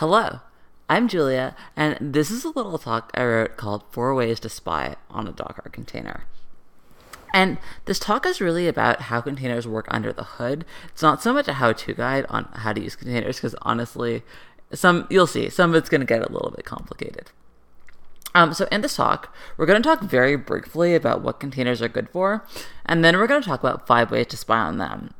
Hello, I'm Julia, and this is a little talk I wrote called 4 Ways to Spy on a Docker Container. And this talk is really about how containers work under the hood. It's not so much a how-to guide on how to use containers, because honestly, you'll see, some of it's going to get a little bit complicated. So in this talk, we're going to talk very briefly about what containers are good for, and then we're going to talk about 5 ways to spy on them,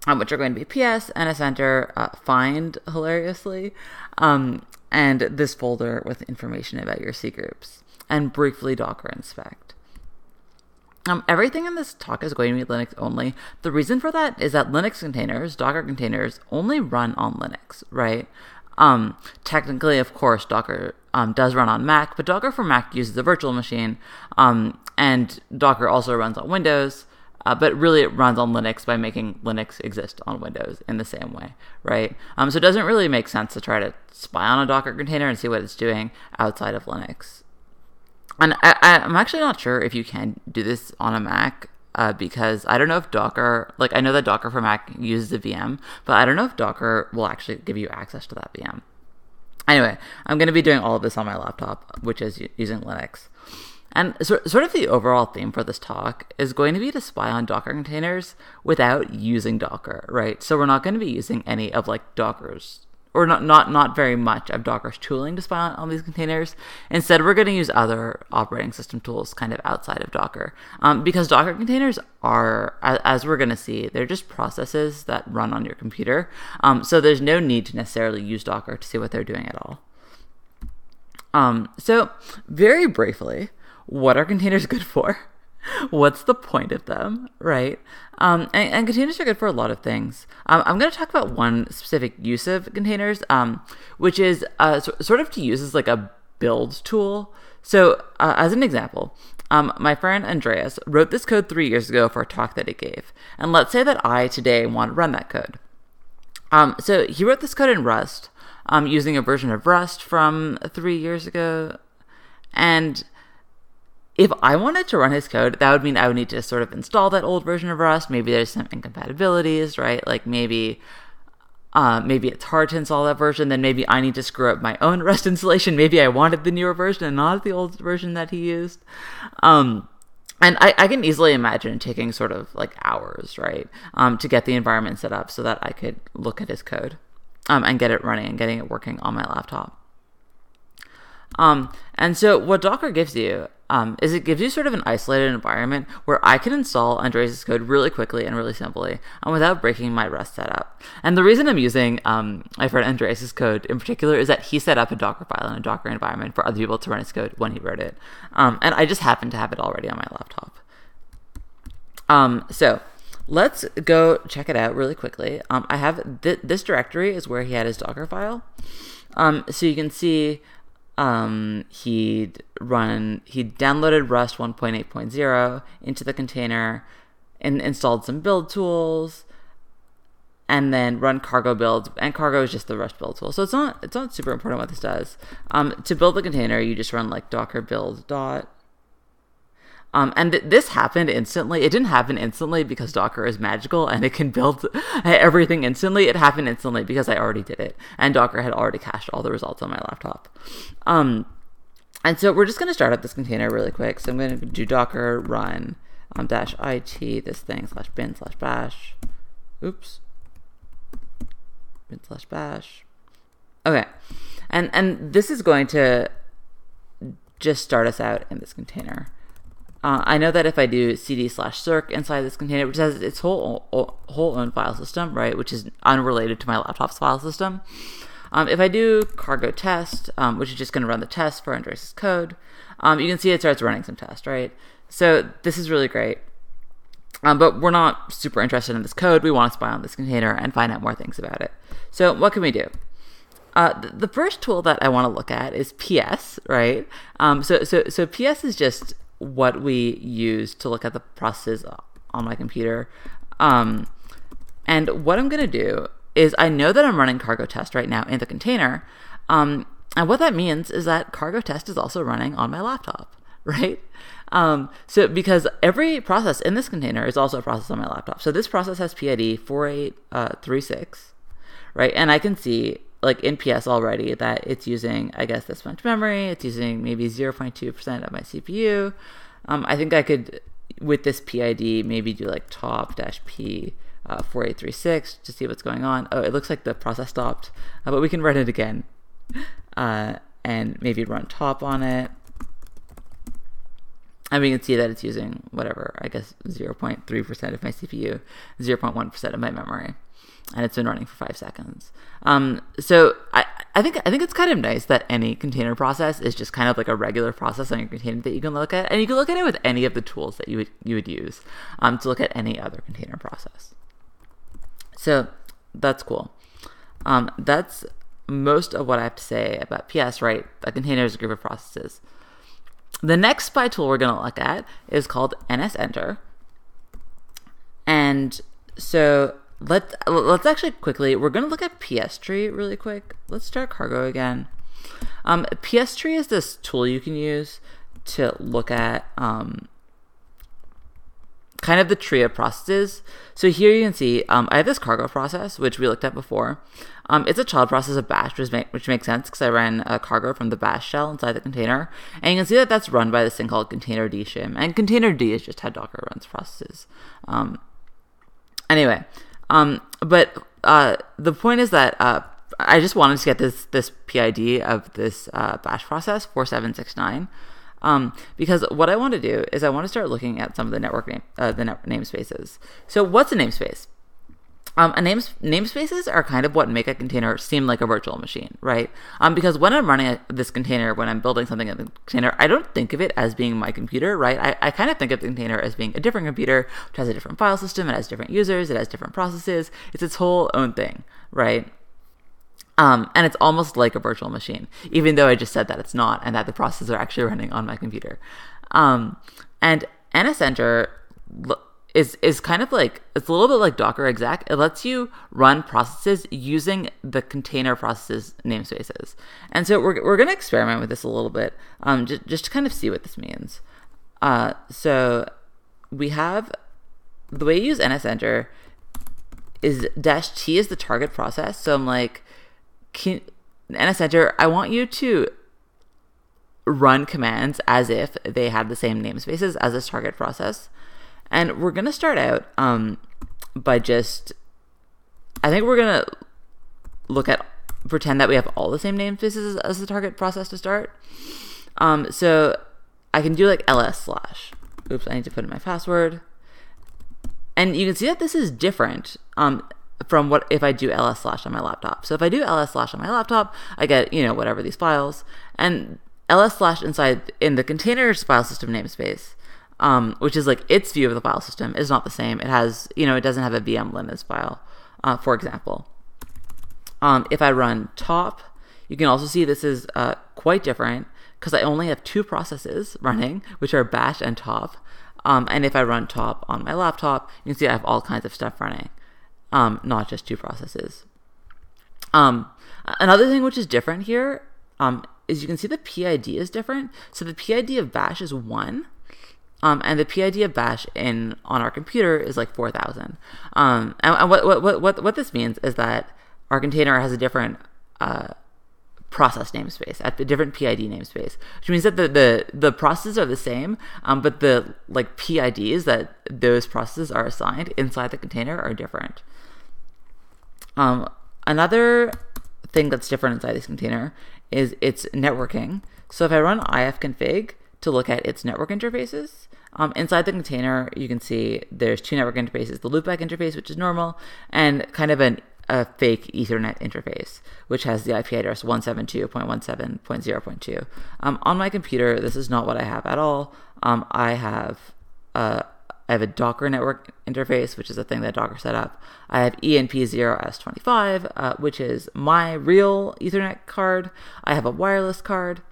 which are going to be PS, nsenter, find, hilariously, and this folder with information about your cgroups, and briefly Docker inspect. Everything in this talk is going to be Linux only. The reason for that is that Linux containers, Docker containers, only run on Linux, right? Technically, of course, Docker does run on Mac, but Docker for Mac uses a virtual machine, and Docker also runs on Windows, but really it runs on Linux by making Linux exist on Windows in the same way, right? So it doesn't really make sense to try to spy on a Docker container and see what it's doing outside of Linux. And I'm actually not sure if you can do this on a Mac, because I don't know if Docker, I know that Docker for Mac uses a VM, but I don't know if Docker will actually give you access to that VM. Anyway, I'm going to be doing all of this on my laptop, which is using Linux. And sort of the overall theme for this talk is going to be to spy on Docker containers without using Docker, right? So we're not going to be using any of Docker's, or not very much of Docker's tooling to spy on these containers. Instead, we're going to use other operating system tools kind of outside of Docker. Because Docker containers are, as we're going to see, they're just processes that run on your computer. So there's no need to necessarily use Docker to see what they're doing at all. So very briefly, what are containers good for? What's the point of them, right? And containers are good for a lot of things. I'm going to talk about one specific use of containers, which is sort of to use as a build tool. So as an example, my friend Andreas wrote this code 3 years ago for a talk that he gave. And let's say that I today want to run that code. So he wrote this code in Rust, using a version of Rust from 3 years ago. And if I wanted to run his code, that would mean I would need to sort of install that old version of Rust. Maybe there's some incompatibilities, right? Maybe it's hard to install that version. Then maybe I need to screw up my own Rust installation. Maybe I wanted the newer version and not the old version that he used. And I can easily imagine taking sort of hours, right, to get the environment set up so that I could look at his code and get it running and getting it working on my laptop. And so what Docker gives you is it gives you sort of an isolated environment where I can install Andreas' code really quickly and really simply without breaking my Rust setup. And the reason I'm using my friend Andreas' code in particular is that he set up a Docker file in a Docker environment for other people to run his code when he wrote it. And I just happen to have it already on my laptop. So let's go check it out really quickly. I have this directory is where he had his Docker file. So you can see he downloaded Rust 1.8.0 into the container and installed some build tools and then run cargo builds, and cargo is just the Rust build tool. So it's not super important what this does. To build the container, you just run docker build dot. And this happened instantly. It didn't happen instantly because Docker is magical and it can build everything instantly. It happened instantly because I already did it. And Docker had already cached all the results on my laptop. And so we're just going to start up this container really quick. So I'm going to do docker run -it this thing /bin/bash. Oops. bin/bash. Okay. And this is going to just start us out in this container. I know that if I do cd/circ inside this container, which has its whole own file system, right, which is unrelated to my laptop's file system. If I do cargo test, which is just going to run the test for Andreas' code, you can see it starts running some tests, right? So this is really great. But we're not super interested in this code. We want to spy on this container and find out more things about it. So what can we do? The first tool that I want to look at is PS, right? So PS is just what we use to look at the processes on my computer. And what I'm going to do is I know that I'm running cargo test right now in the container. And what that means is that cargo test is also running on my laptop, right? So because every process in this container is also a process on my laptop. So this process has PID 4836, right? And I can see like in PS already that it's using, I guess, this much memory. It's using maybe 0.2% of my CPU. I think I could, with this PID, maybe do like top-p 4836 to see what's going on. Oh, it looks like the process stopped, but we can run it again, and maybe run top on it. And we can see that it's using whatever, I guess 0.3% of my CPU, 0.1% of my memory, and it's been running for 5 seconds. So I think it's kind of nice that any container process is just kind of like a regular process on your container that you can look at, and you can look at it with any of the tools that you would use to look at any other container process. So that's cool. That's most of what I have to say about PS, right? A container is a group of processes. The next spy tool we're going to look at is called nsenter. And so let's actually quickly, we're going to look at PS tree really quick. Let's start cargo again. PS tree is this tool you can use to look at kind of the tree of processes. So here you can see I have this cargo process, which we looked at before. It's a child process of bash, which makes sense because I ran a cargo from the bash shell inside the container. And you can see that that's run by this thing called containerd shim. And containerd is just how Docker runs processes. Anyway, but the point is that I just wanted to get this PID of this bash process 4769. Because what I want to do is I want to start looking at some of the network namespaces. So what's a namespace? Namespaces are kind of what make a container seem like a virtual machine, right? Because when I'm running this container, when I'm building something in the container, I don't think of it as being my computer, right? I kind of think of the container as being a different computer, which has a different file system, it has different users, it has different processes, it's its whole own thing, right? And it's almost like a virtual machine, even though I just said that it's not, and that the processes are actually running on my computer. And nsenter is kind of like, it's a little bit like Docker exec. It lets you run processes using the container processes namespaces. And so we're going to experiment with this a little bit, just to kind of see what this means. So we have, the way you use nsenter is -t is the target process. So I'm like, nsenter, I want you to run commands as if they have the same namespaces as this target process. And we're going to start out by just, I think we're going to pretend that we have all the same namespaces as the target process to start. So I can do like ls/. Oops, I need to put in my password. And you can see that this is different from what if I do ls/ on my laptop. So if I do ls/ on my laptop, I get, whatever these files. And ls/ inside in the containers file system namespace, which is like its view of the file system, is not the same. It has, it doesn't have a VM limits file, for example. If I run top, you can also see this is quite different because I only have two processes running, which are bash and top. And if I run top on my laptop, you can see I have all kinds of stuff running, not just two processes. Another thing which is different here is you can see the PID is different. So the PID of bash is 1. And the PID of bash on our computer is like 4,000. And what this means is that our container has a different process namespace, at a different PID namespace, which means that the processes are the same, but the like PIDs that those processes are assigned inside the container are different. Another thing that's different inside this container is its networking. So if I run ifconfig to look at its network interfaces, inside the container, you can see there's two network interfaces, the loopback interface, which is normal, and kind of a fake Ethernet interface, which has the IP address 172.17.0.2. On my computer, this is not what I have at all. I have a Docker network interface, which is a thing that Docker set up. I have ENP0S25, which is my real Ethernet card. I have a wireless card.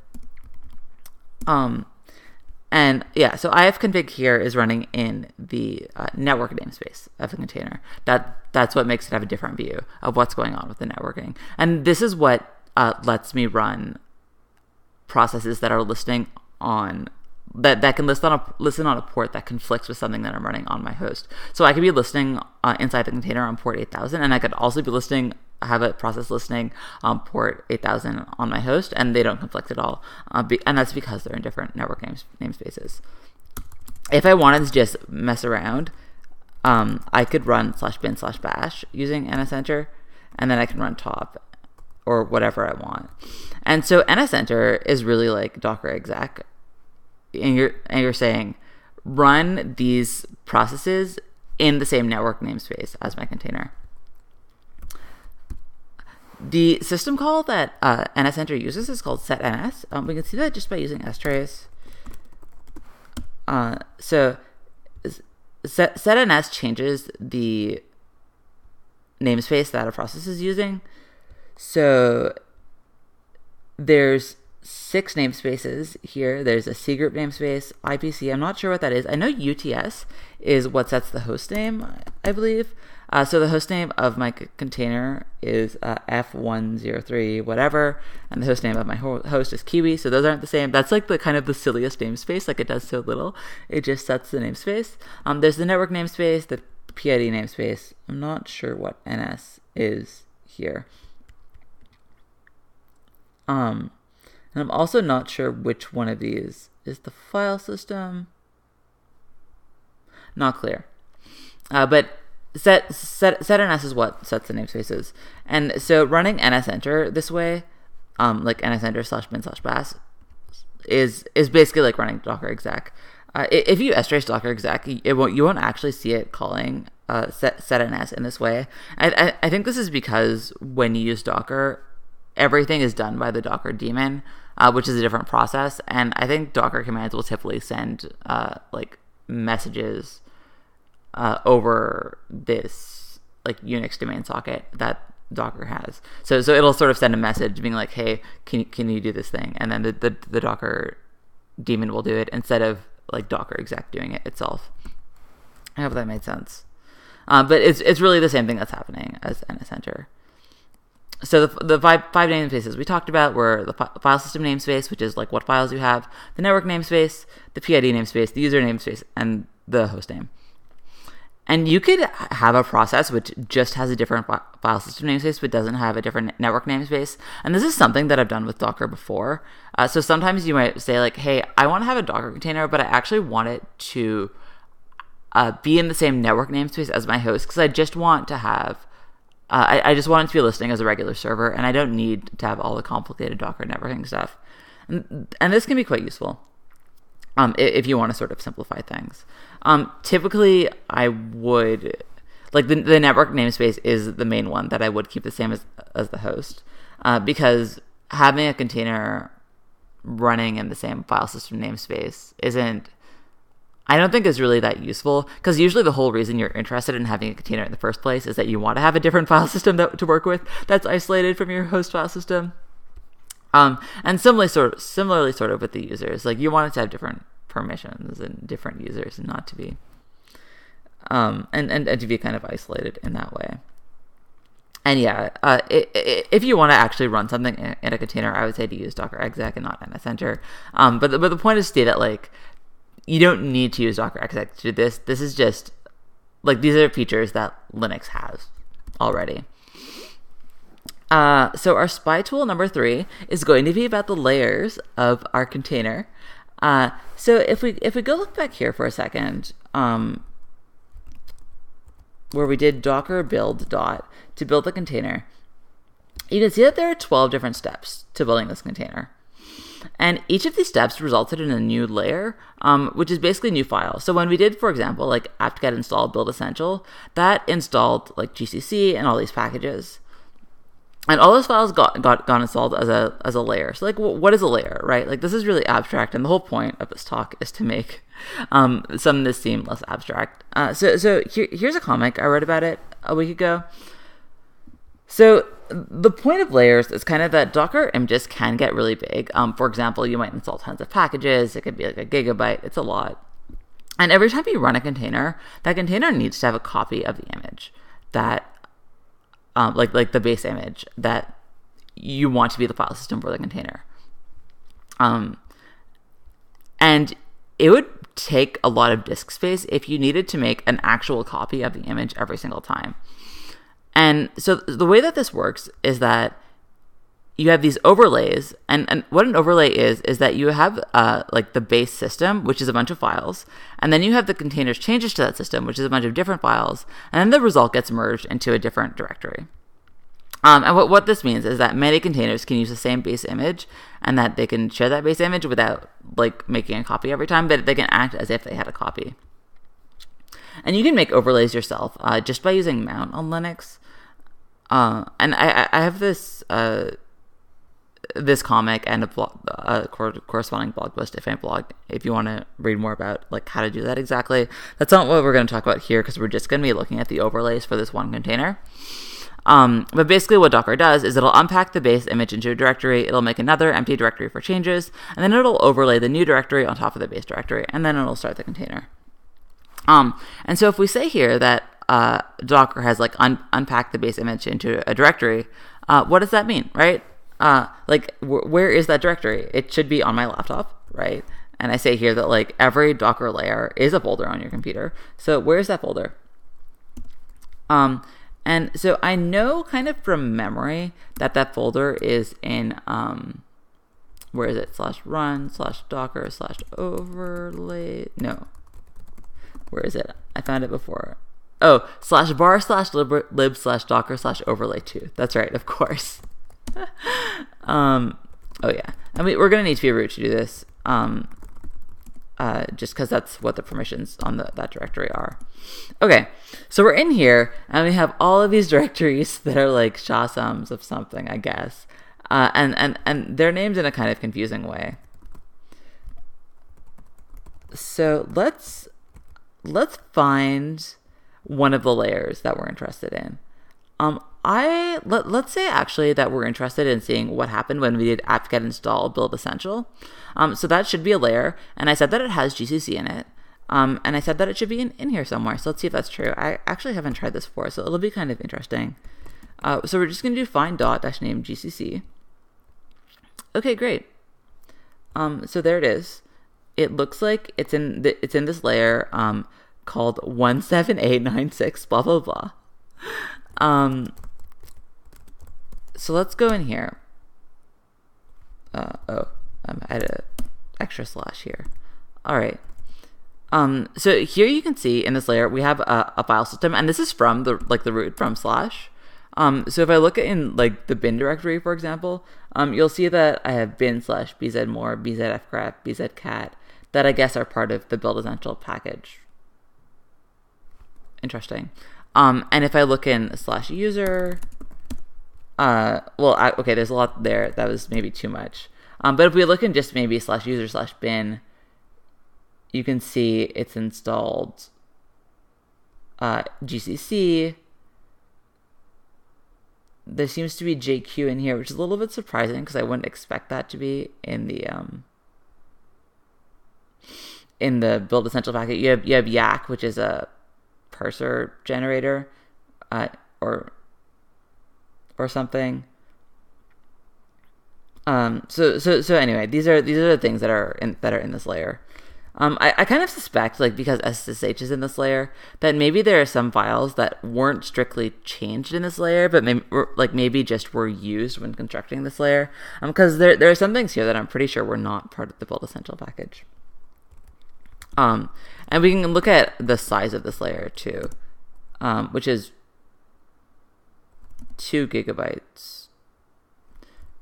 And yeah, so ifconfig here is running in the network namespace of the container. That's what makes it have a different view of what's going on with the networking. And this is what lets me run processes that are listening on that can listen on a port that conflicts with something that I'm running on my host. So I could be listening inside the container on port 8000, and I could also be listening have a process listening on port 8000 on my host, and they don't conflict at all. And that's because they're in different network namespaces. If I wanted to just mess around, I could run /bin/bash using nsenter, and then I can run top or whatever I want. And so nsenter is really like Docker exec, and you're saying run these processes in the same network namespace as my container. The system call that nsenter uses is called setns. We can see that just by using strace. So setns changes the namespace that a process is using. So there's 6 namespaces here. There's a cgroup namespace, IPC. I'm not sure what that is. I know UTS is what sets the host name, I believe. So the host name of my container is F103 whatever, and the host name of my host is Kiwi. So those aren't the same. That's like the kind of the silliest namespace. Like, it does so little. It just sets the namespace. There's the network namespace, the PID namespace. I'm not sure what NS is here. And I'm also not sure which one of these is the file system. Not clear. But setns is what sets the namespaces. And so running nsenter this way, like nsenter /bin/bash, is basically like running Docker exec. If you strace Docker exec, you won't actually see it calling setns in this way. I think this is because when you use Docker, everything is done by the Docker daemon, which is a different process. And I think Docker commands will typically send like messages over this like Unix domain socket that Docker has. So it'll sort of send a message being like, hey, can you do this thing? And then the Docker daemon will do it instead of like Docker exec doing it itself. I hope that made sense. But it's really the same thing that's happening as nsenter. So the five namespaces we talked about were the file system namespace, which is like what files you have, the network namespace, the PID namespace, the user namespace, and the host name. And you could have a process which just has a different file system namespace but doesn't have a different network namespace. And this is something that I've done with Docker before. So sometimes you might say like, hey, I want to have a Docker container, but I actually want it to be in the same network namespace as my host, because I just want to have I just want it to be listening as a regular server, and I don't need to have all the complicated Docker networking stuff. And this can be quite useful if you want to sort of simplify things. Typically, I would, like the network namespace is the main one that I would keep the same as the host, because having a container running in the same file system namespace I don't think is really that useful, because usually the whole reason you're interested in having a container in the first place is that you want to have a different file system to work with that's isolated from your host file system. And similarly sort of with the users, like you want it to have different permissions and different users, and not to be and to be kind of isolated in that way. And yeah, if you want to actually run something in a container, I would say to use Docker exec and not nsenter. But the point is to stay that like, you don't need to use Docker exec to do this. This is just like, these are features that Linux has already. So our spy tool number 3 is going to be about the layers of our container. So if we go look back here for a second, where we did docker build to build the container, you can see that there are 12 different steps to building this container. And each of these steps resulted in a new layer, which is basically a new file. So when we did, for example, like apt-get install build essential, that installed like GCC and all these packages. And all those files got installed as a layer. So like, what is a layer, right? Like, this is really abstract, and the whole point of this talk is to make some of this seem less abstract. So here's a comic I wrote about it a week ago. So the point of layers is kind of that Docker images can get really big. For example, you might install tons of packages. It could be like a gigabyte. It's a lot. And every time you run a container, that container needs to have a copy of the image that, like the base image that you want to be the file system for the container. And it would take a lot of disk space if you needed to make an actual copy of the image every single time. And so the way that this works is that you have these overlays, and what an overlay is that you have like the base system, which is a bunch of files, and then you have the containers changes to that system, which is a bunch of different files, and then the result gets merged into a different directory. And what this means is that many containers can use the same base image, and that they can share that base image without like making a copy every time, but they can act as if they had a copy. And you can make overlays yourself just by using mount on Linux. And I have this comic and a corresponding blog post if you want to read more about like how to do that exactly. That's not what we're going to talk about here because we're just going to be looking at the overlays for this one container. But basically what Docker does is it'll unpack the base image into a directory, it'll make another empty directory for changes, and then it'll overlay the new directory on top of the base directory, and then it'll start the container. And so if we say here that Docker has like unpacked the base image into a directory, what does that mean, right? Where is that directory? It should be on my laptop, right? And I say here that like every Docker layer is a folder on your computer. So where is that folder? And so I know kind of from memory that folder is in, where is it? /run/docker/overlay. No. Where is it? I found it before. Oh, /var/lib/docker/overlay2. That's right, of course. Oh yeah. And we're going to need to be root to do this. Just because that's what the permissions on that directory are. Okay, so we're in here, and we have all of these directories that are like SHA-SUMs of something, I guess, and they're named in a kind of confusing way. So let's find one of the layers that we're interested in. Let's say actually that we're interested in seeing what happened when we did apt-get install build essential. So that should be a layer, and I said that it has GCC in it, and I said that it should be in here somewhere. So let's see if that's true. I actually haven't tried this before, so it'll be kind of interesting. So we're just going to do find .-name GCC. Okay, great. So there it is. It looks like it's in this layer called 17896 blah blah blah. So let's go in here. I had an extra slash here. All right. So here you can see in this layer we have a file system, and this is from the root from slash. So if I look in like the bin directory, for example, you'll see that I have bin/bzmore, bzfgrep, bzcat that I guess are part of the build essential package. Interesting. And if I look in /user, okay, there's a lot there. That was maybe too much. But if we look in just maybe /user/bin, you can see it's installed GCC. There seems to be JQ in here, which is a little bit surprising because I wouldn't expect that to be in the build essential packet. You have Yak, which is a parser generator, or something. So anyway, these are the things that are in this layer. I kind of suspect, like, because SSH is in this layer, that maybe there are some files that weren't strictly changed in this layer, but maybe just were used when constructing this layer. Because there are some things here that I'm pretty sure were not part of the build essential package. And we can look at the size of this layer too, which is 2 gigabytes.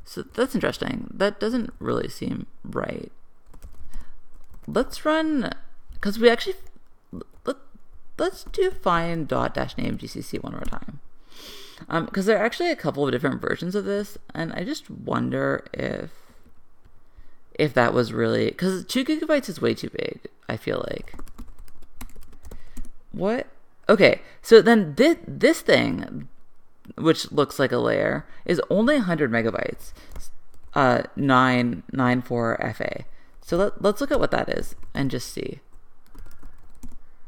So that's interesting. That doesn't really seem right. Let's run, because we actually, let's do find .-name GCC one more time. Because there are actually a couple of different versions of this, and I just wonder if that was really, because 2 gigabytes is way too big, I feel like. What? Okay, so then this thing, which looks like a layer, is only 100 megabytes, 994 FA. So let's look at what that is and just see.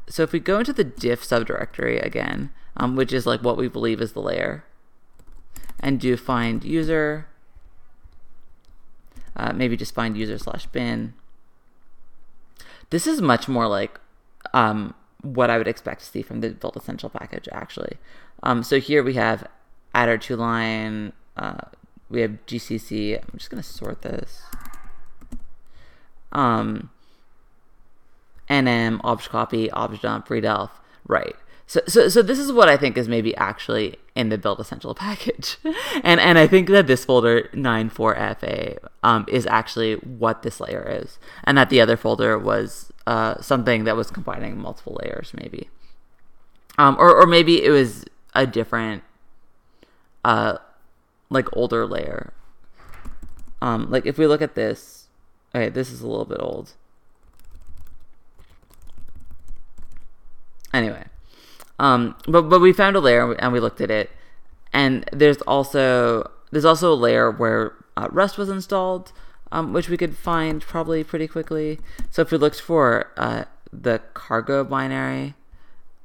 So if we go into the diff subdirectory again, which is like what we believe is the layer, and do find user, maybe just find user/bin. This is much more like what I would expect to see from the build essential package, actually. So here we have adder to line, we have GCC. I'm just going to sort this. NM, obj copy, obj dump, readelf, right. So this is what I think is maybe actually in the build essential package. and I think that this folder 94FA is actually what this layer is. And that the other folder was something that was combining multiple layers, maybe. Or maybe it was a different older layer. Like if we look at this, okay, this is a little bit old. Anyway. But we found a layer and we looked at it, and there's also a layer where Rust was installed, which we could find probably pretty quickly. So if we looked for the cargo binary,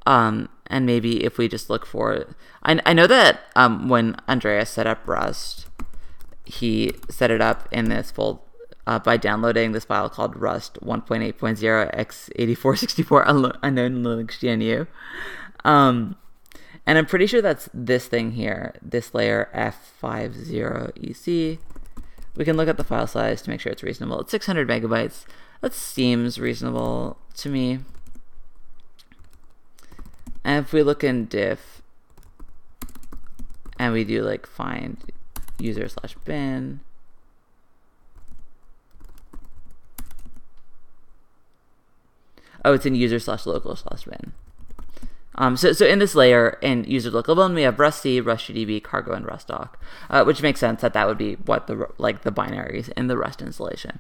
and maybe if we just look for, I know that when Andreas set up Rust, he set it up in this folder by downloading this file called Rust 1.8.0 x8464 unknown Linux GNU. And I'm pretty sure that's this thing here, this layer F50EC. We can look at the file size to make sure it's reasonable. It's 600 megabytes. That seems reasonable to me. And if we look in diff and we do like find user/bin, oh, it's in user/local/bin. So in this layer, in user local bin, we have rustc, rustgdb, cargo, and rustdoc, which makes sense that would be what the binaries in the Rust installation.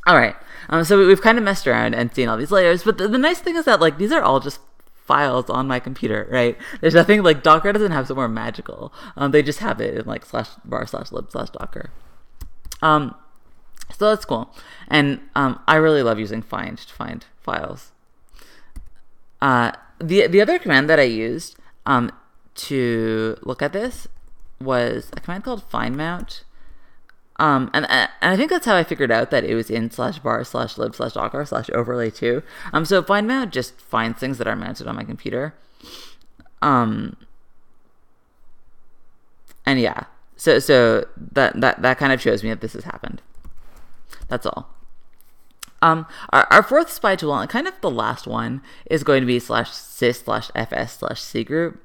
All right, so we've kind of messed around and seen all these layers, but the nice thing is that these are all just files on my computer, right? There's nothing Docker doesn't have somewhere magical. They just have it in /var/lib/docker. So that's cool, and I really love using find to find files. The other command that I used to look at this was a command called findmount. And I think that's how I figured out that it was in /var/lib/docker/overlay2. So findmount just finds things that are mounted on my computer. And yeah, so that kind of shows me that this has happened. That's all. Our fourth spy tool, and kind of the last one, is going to be /sys/fs/cgroup.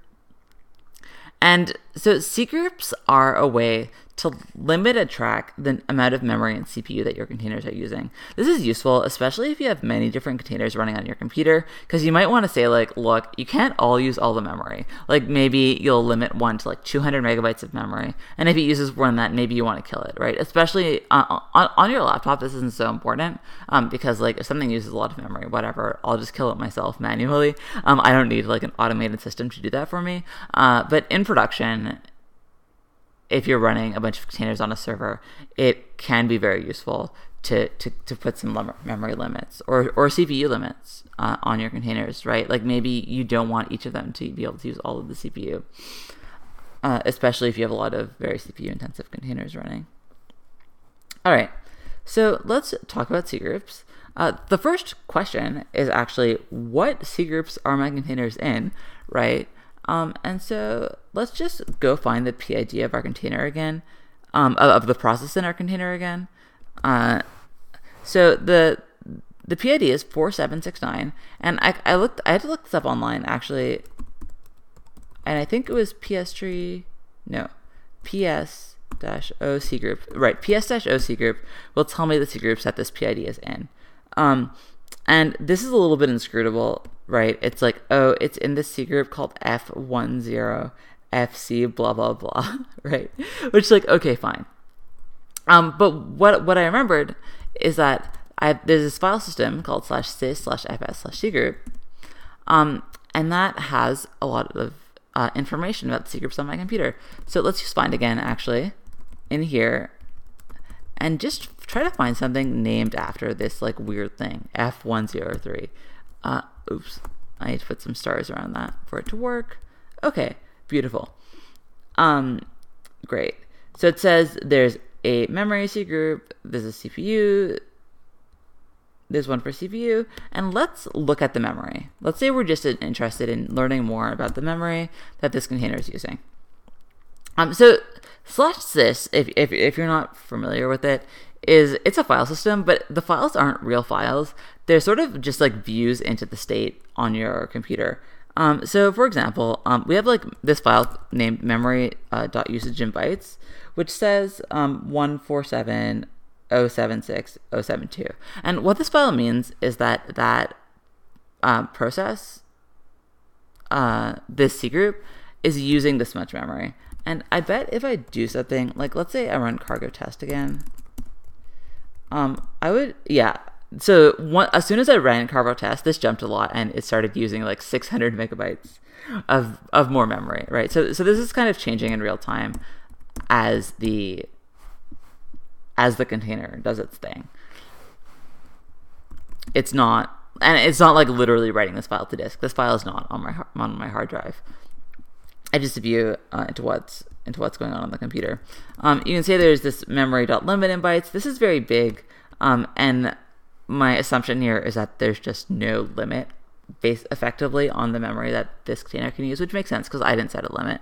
And so cgroups are a way to limit and track the amount of memory and CPU that your containers are using. This is useful, especially if you have many different containers running on your computer, because you might want to say, look, you can't all use all the memory. Maybe you'll limit one to 200 megabytes of memory, and if it uses more than that, maybe you want to kill it, right? Especially on your laptop, this isn't so important, because if something uses a lot of memory, whatever, I'll just kill it myself manually. I don't need an automated system to do that for me. But in production, if you're running a bunch of containers on a server, it can be very useful to put some memory limits or CPU limits on your containers, right? Maybe you don't want each of them to be able to use all of the CPU, especially if you have a lot of very CPU intensive containers running. All right, so let's talk about cgroups. The first question is actually, what cgroups are my containers in, right? And so let's just go find the PID of our container again, of the process in our container again. So the PID is 4769, and I had to look this up online actually, and I think it was PS-o cgroup, right? PS-o cgroup will tell me the cgroups that this PID is in. And this is a little bit inscrutable, right? It's it's in this C group called F10 FC blah blah blah, right? Which okay, fine. But what I remembered is that there's this file system called /sys/fs/cgroup, and that has a lot of information about the C groups on my computer. So let's just find again actually in here, and just try to find something named after this weird thing, F103. Oops, I need to put some stars around that for it to work. Okay, beautiful. Great. So it says there's a memory C group, there's a CPU, There's one for CPU, and let's look at the memory. Let's say we're just interested in learning more about the memory that this container is using. So /sys, if you're not familiar with it, it's a file system, but the files aren't real files. They're sort of just like views into the state on your computer. So for example, we have like this file named memory.usage in bytes, which says 147.076.072. And what this file means is that process, this cgroup, is using this much memory. And I bet if I do something, like let's say I run cargo test again, So as soon as I ran cargo test, this jumped a lot and it started using like 600 megabytes of more memory, right? So this is kind of changing in real time as the container does its thing. It's not like literally writing this file to disk. This file is not on my hard drive. I just view into what's going on the computer. You can say there's this memory.limit in bytes. This is very big, and my assumption here is that there's just no limit based effectively on the memory that this container can use, which makes sense because I didn't set a limit.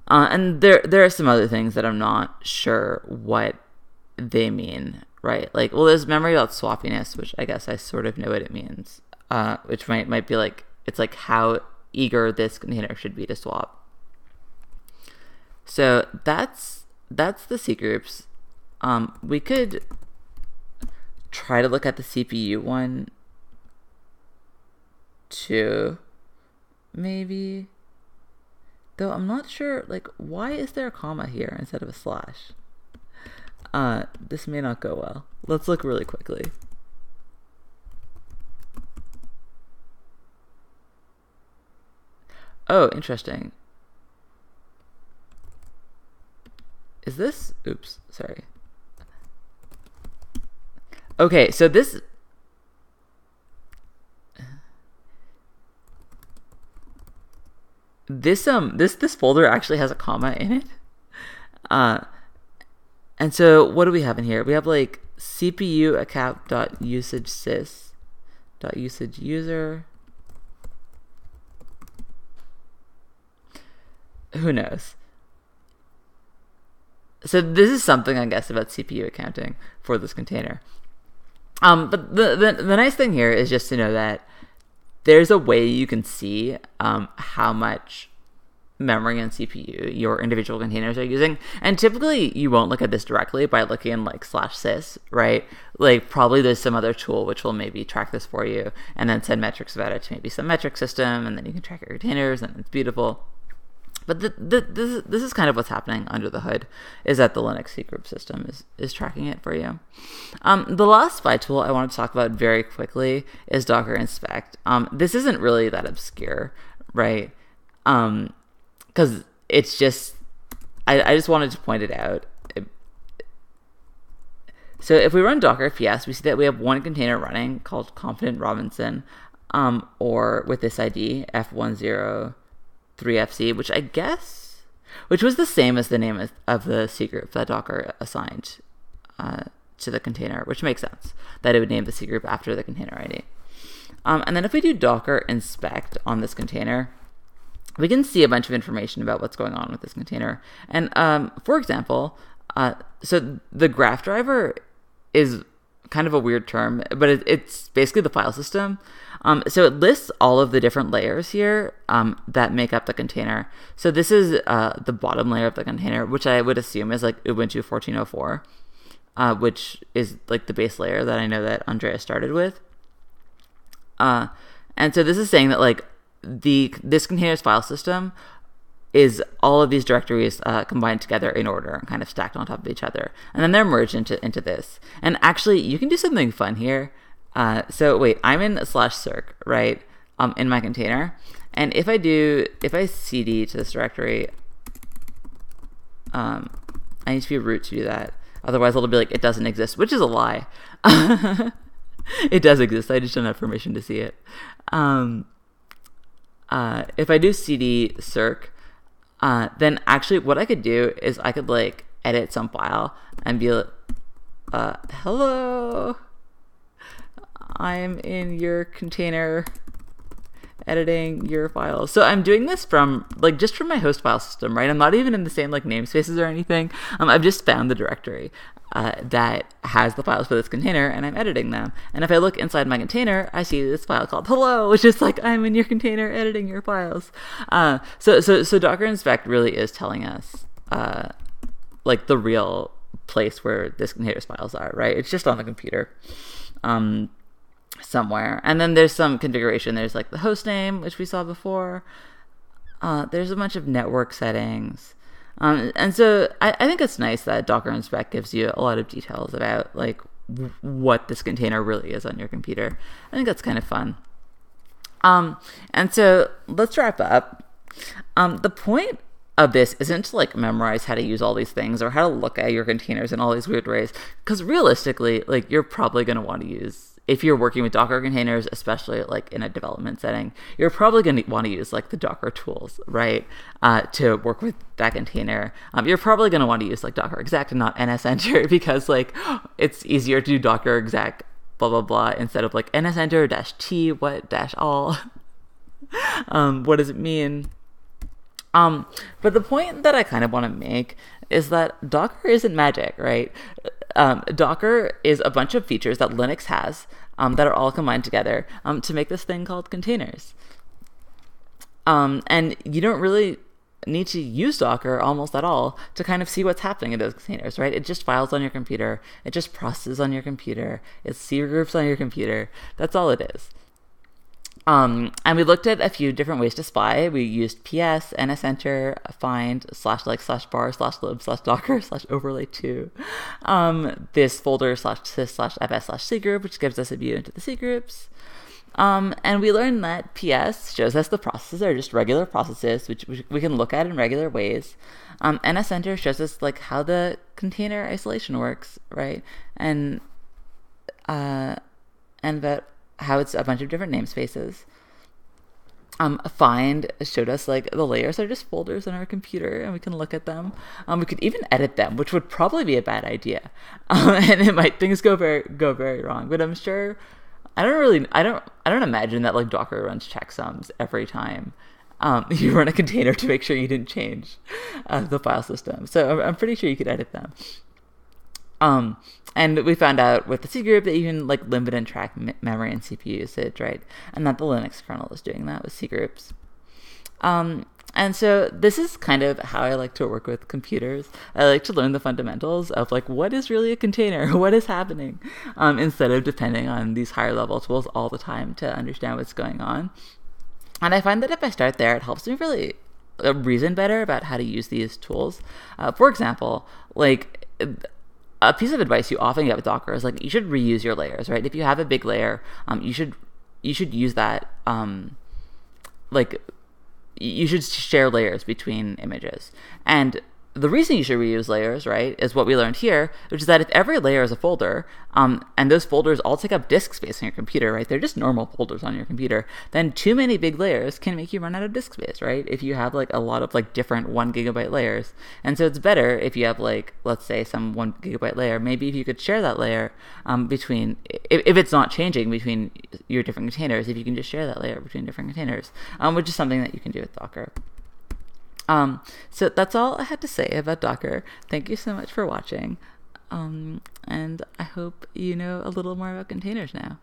And there are some other things that I'm not sure what they mean, right? Like, well, there's memory.swappiness, which I guess I sort of know what it means, which might be like, it's like how eager this container should be to swap. So that's the C groups. We could try to look at the CPU one too, maybe. Though I'm not sure, like, why is there a comma here instead of a slash? This may not go well. Let's look really quickly. Oh, interesting. Is this? Oops, sorry. Okay, so this folder actually has a comma in it. And so what do we have in here? We have like CPU account.usage sys.usage user. Who knows? So this is something, I guess, about CPU accounting for this container. But the nice thing here is just to know that there's a way you can see how much memory and CPU your individual containers are using. And typically you won't look at this directly by looking in like /sys, right? Like probably there's some other tool which will maybe track this for you and then send metrics about it to maybe some metric system, and then you can track your containers and it's beautiful. But this is kind of what's happening under the hood, is that the Linux cgroup system is tracking it for you. The last spy tool I want to talk about very quickly is Docker inspect. This isn't really that obscure, right? Because it's just, I just wanted to point it out. So if we run Docker ps, we see that we have one container running called Confident Robinson, or with this ID, F103FC, which was the same as the name of the cgroup that Docker assigned to the container, which makes sense that it would name the cgroup after the container ID. And then if we do Docker inspect on this container, we can see a bunch of information about what's going on with this container. And for example, so the graph driver is kind of a weird term, but it's basically the file system. So it lists all of the different layers here that make up the container. So this is the bottom layer of the container, which I would assume is like Ubuntu 14.04, which is like the base layer that I know that Andreas started with. And so this is saying that like this container's file system is all of these directories combined together in order and kind of stacked on top of each other. And then they're merged into this. And actually, you can do something fun here. So wait, I'm in /circ, right, in my container. And if I cd to this directory, I need to be root to do that. Otherwise, it'll be like, it doesn't exist, which is a lie. It does exist. I just don't have permission to see it. If I do cd circ, then actually what I could do is I could like edit some file and be like, hello. I'm in your container editing your files. So I'm doing this from just from my host file system, right? I'm not even in the same namespaces or anything. I've just found the directory that has the files for this container, and I'm editing them. And if I look inside my container, I see this file called hello, which is I'm in your container editing your files. So Docker inspect really is telling us the real place where this container's files are, right? It's just on the computer somewhere. And then there's some configuration. There's the host name, which we saw before. There's a bunch of network settings. And so I think it's nice that Docker inspect gives you a lot of details about what this container really is on your computer. I think that's kind of fun. And so let's wrap up. The point of this isn't to memorize how to use all these things or how to look at your containers in all these weird ways, because realistically, you're probably going to want to use, if you're working with Docker containers, especially in a development setting, you're probably going to want to use the Docker tools, right, to work with that container. You're probably going to want to use Docker exec and not nsenter, because it's easier to do Docker exec blah blah blah instead of nsenter -t what -all. What does it mean? But the point that I kind of want to make is that Docker isn't magic, right? Docker is a bunch of features that Linux has that are all combined together to make this thing called containers. And you don't really need to use Docker almost at all to kind of see what's happening in those containers, right? It just files on your computer. It just processes on your computer. It cgroups on your computer. That's all it is. And we looked at a few different ways to spy. We used ps, nsenter, find, /var/lib/docker /overlay2, this folder /sys/fs/cgroup, which gives us a view into the cgroups. And we learned that ps shows us the processes are just regular processes, which we can look at in regular ways. Nsenter shows us how the container isolation works, right? And that how it's a bunch of different namespaces. Find showed us the layers are just folders on our computer, and we can look at them. We could even edit them, which would probably be a bad idea, and things go very wrong. But I'm sure I don't imagine that Docker runs checksums every time you run a container to make sure you didn't change the file system. So I'm pretty sure you could edit them. And we found out with the cgroup that you can limit and track memory and CPU usage, right? And that the Linux kernel is doing that with cgroups. And so this is kind of how I like to work with computers. I like to learn the fundamentals of what is really a container, what is happening, instead of depending on these higher level tools all the time to understand what's going on. And I find that if I start there, it helps me really reason better about how to use these tools. For example, a piece of advice you often get with Docker is you should reuse your layers, right? If you have a big layer, you should use that, you should share layers between images. And the reason you should reuse layers, right, is what we learned here, which is that if every layer is a folder, and those folders all take up disk space on your computer, right, they're just normal folders on your computer, then too many big layers can make you run out of disk space, right, if you have a lot of different 1 gigabyte layers. And so it's better if you have let's say some 1 gigabyte layer, maybe if you could share that layer between, if it's not changing between your different containers, if you can just share that layer between different containers, which is something that you can do with Docker. So that's all I had to say about Docker. Thank you so much for watching. And I hope you know a little more about containers now.